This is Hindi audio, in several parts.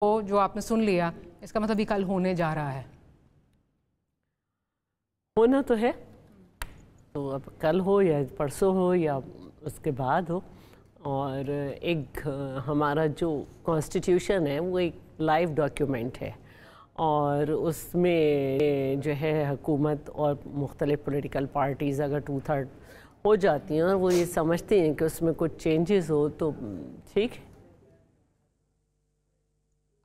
जो आपने सुन लिया, इसका मतलब ये कल होने जा रहा है। होना तो है, तो अब कल हो या परसों हो या उसके बाद हो। और एक हमारा जो कॉन्स्टिट्यूशन है वो एक लाइव डॉक्यूमेंट है और उसमें जो है हुकूमत और मुख्तलिफ पॉलिटिकल पार्टीज़ अगर 2/3 हो जाती हैं और वो ये समझती हैं कि उसमें कुछ चेंजेस हो तो ठीक है।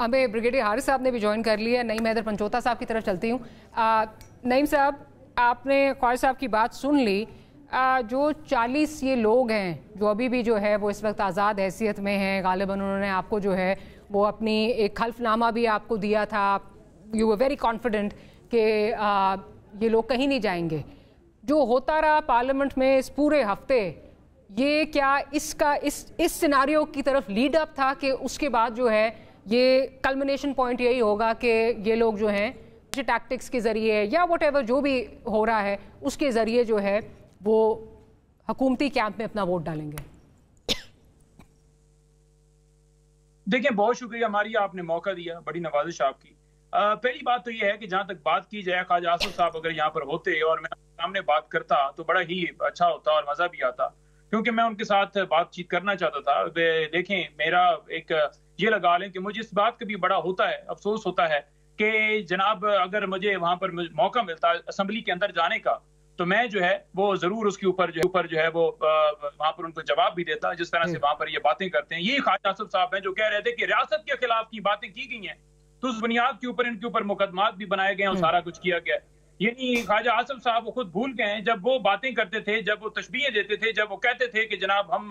हमें ब्रिगेडियर हारिस साहब ने भी ज्वाइन कर लिया। नईम हैदर पंचोता साहब की तरफ चलती हूँ। नईम साहब, आपने ख्वाजा साहब की बात सुन ली। जो 40 ये लोग हैं जो अभी भी जो है वो इस वक्त आज़ाद हैसियत में हैं, गालिबन उन्होंने आपको जो है वो अपनी एक हल्फनामा भी आपको दिया था। यू वर वेरी कॉन्फिडेंट कि ये लोग कहीं नहीं जाएंगे। जो होता रहा पार्लियामेंट में इस पूरे हफ्ते, ये क्या इसका इस सिनारियो की तरफ लीड अप था कि उसके बाद जो है ये कल्मिनेशन पॉइंट यही होगा कि ये लोग जो हैं टैक्टिक्स के ज़रिए या व्हाटएवर जो भी हो रहा है उसके ज़रिए जो है वो हुकूमती कैंप में अपना वोट डालेंगे? देखिए, बहुत शुक्रिया हमारी, आपने मौका दिया, बड़ी नवाजिश आपकी। पहली बात तो ये है कि जहाँ तक बात की जाए, ख्वाजा आसिफ साहब अगर यहाँ पर होते और मैं सामने बात करता तो बड़ा ही अच्छा होता और मज़ा भी आता, क्योंकि मैं उनके साथ बातचीत करना चाहता था। देखें, मेरा एक ये लगा लें कि मुझे इस बात का भी बड़ा होता है, अफसोस होता है कि जनाब अगर मुझे वहाँ पर मौका मिलता असम्बली के अंदर जाने का तो मैं जो है वो जरूर उसके ऊपर जो है वो वहाँ पर उनको जवाब भी देता, जिस तरह से वहाँ पर ये बातें करते हैं। यही ख्वाजा आसिफ साहब हैं जो कह रहे थे कि रियासत के खिलाफ की बातें की गई हैं तो उस बुनियाद के ऊपर इनके ऊपर मुकदमात भी बनाए गए और सारा कुछ किया गया। यानी ख्वाजा आसिफ साहब वो खुद भूल गए हैं जब वो बातें करते थे, जब वो तशबीहें देते थे, जब वो कहते थे कि जनाब हम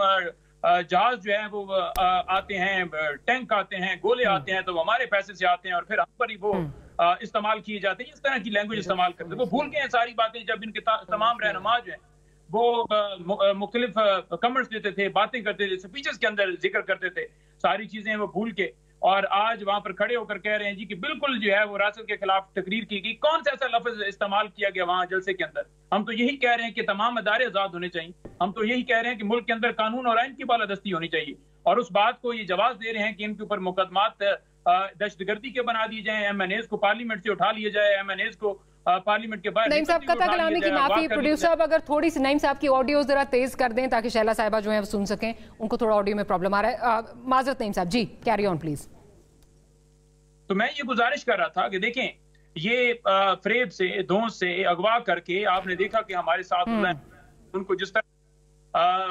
जहाज जो है वो आते हैं, टैंक आते हैं, गोले आते हैं तो वो हमारे पैसे से आते हैं और फिर हम पर ही वो इस्तेमाल किए जाते हैं। इस तरह की लैंग्वेज इस्तेमाल करते हैं। वो भूल गए हैं सारी बातें जब इनके तमाम रहनुमा जो हैं वो मुख्तलिफ कमेंट्स देते थे, बातें करते थे, स्पीचेस के अंदर जिक्र करते थे, सारी चीजें वो भूल के और आज वहां पर खड़े होकर कह रहे हैं जी कि बिल्कुल जो है वो रियासत के खिलाफ तकरीर की गई। कौन सा ऐसा लफ्ज इस्तेमाल किया गया वहां जलसे के अंदर? हम तो यही कह रहे हैं कि तमाम अदारे आजाद होने चाहिए। हम तो यही कह रहे हैं कि मुल्क के अंदर कानून और आइन की बालादस्ती होनी चाहिए और उस बात को ये जवाब दे रहे हैं कि इनके ऊपर मुकदमात दहशतगर्दी के बना दिए जाए, MNAs को पार्लियामेंट से उठा लिया जाए, MNAs को पार्लियामेंट के बाहर। नईम साहब, कथा कलामी की माफी। प्रोड्यूसर साहब अगर थोड़ी सी नईम साहब की ऑडियो जरा तेज कर दें ताकि शैला साहिबा जो है वो सुन सकें, उनको थोड़ा ऑडियो में प्रॉब्लम आ रहा है। माजरत नईम साहब, जी कैरी ऑन प्लीज। तो मैं ये गुजारिश कर रहा था कि देखें, ये फरेब से, धोंस से, अगवा करके आपने देखा कि हमारे साथ उनको जिस तरह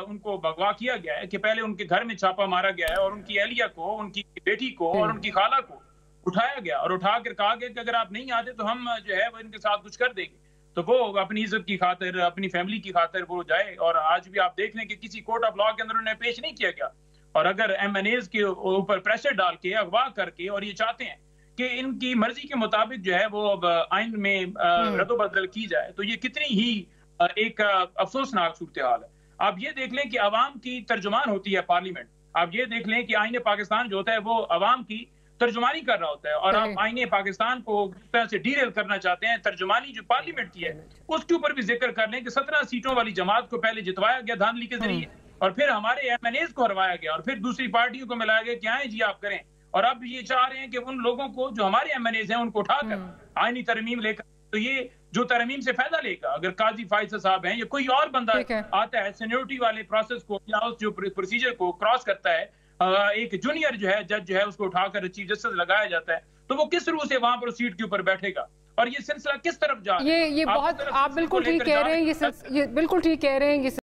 उनको अगवा किया गया है कि पहले उनके घर में छापा मारा गया है और उनकी अहलिया को, उनकी बेटी को और उनकी खाला को उठाया गया और उठा कर कहा गया कि अगर आप नहीं आते तो हम जो है वो इनके साथ कुछ कर देंगे। तो वो अपनी इज्जत की खातिर, अपनी फैमिली की खातिर वो जाए और आज भी आप देख लें कि किसी कोर्ट ऑफ लॉ के अंदर उन्हें पेश नहीं किया गया। और अगर MNAs के ऊपर प्रेशर डाल के अगवा करके और ये चाहते हैं कि इनकी मर्जी के मुताबिक जो है वो अब आइन में रद्दोबदल की जाए, तो ये कितनी ही एक अफसोसनाक सूरत हाल है। आप ये देख लें कि अवाम की तर्जुमान होती है पार्लियामेंट। आप ये देख लें कि आईने पाकिस्तान जो होता है वो अवाम की तर्जुमानी कर रहा होता है और आप आईने पाकिस्तान को जिस तरह से डीरेल करना चाहते हैं, तर्जुमानी जो पार्लियामेंट की है उसके ऊपर भी जिक्र कर लें कि 17 सीटों वाली जमात को पहले जितवाया गया धांधली के जरिए और फिर हमारे MNAs को हरवाया गया और फिर दूसरी पार्टियों को मिलाया गया कि आए जी आप करें। और अब ये चाह रहे हैं कि उन लोगों को जो हमारे MNAs हैं उनको उठाकर आईनी तरमीम लेकर, तो ये जो तरमीम से फायदा लेगा, अगर काजी फाइज साहब हैं या कोई और बंदा आता है सीनियोरिटी वाले प्रोसेस को या उस जो प्रोसीजर को क्रॉस करता है, एक जूनियर जो है जज जो है उसको उठाकर चीफ जस्टिस लगाया जाता है, तो वो किस रूह से वहां पर सीट के ऊपर बैठेगा और ये सिलसिला किस तरफ जा रहा है? ये बहुत आप बिल्कुल ठीक कह रहे हैं, ये बिल्कुल ठीक कह रहे हैं।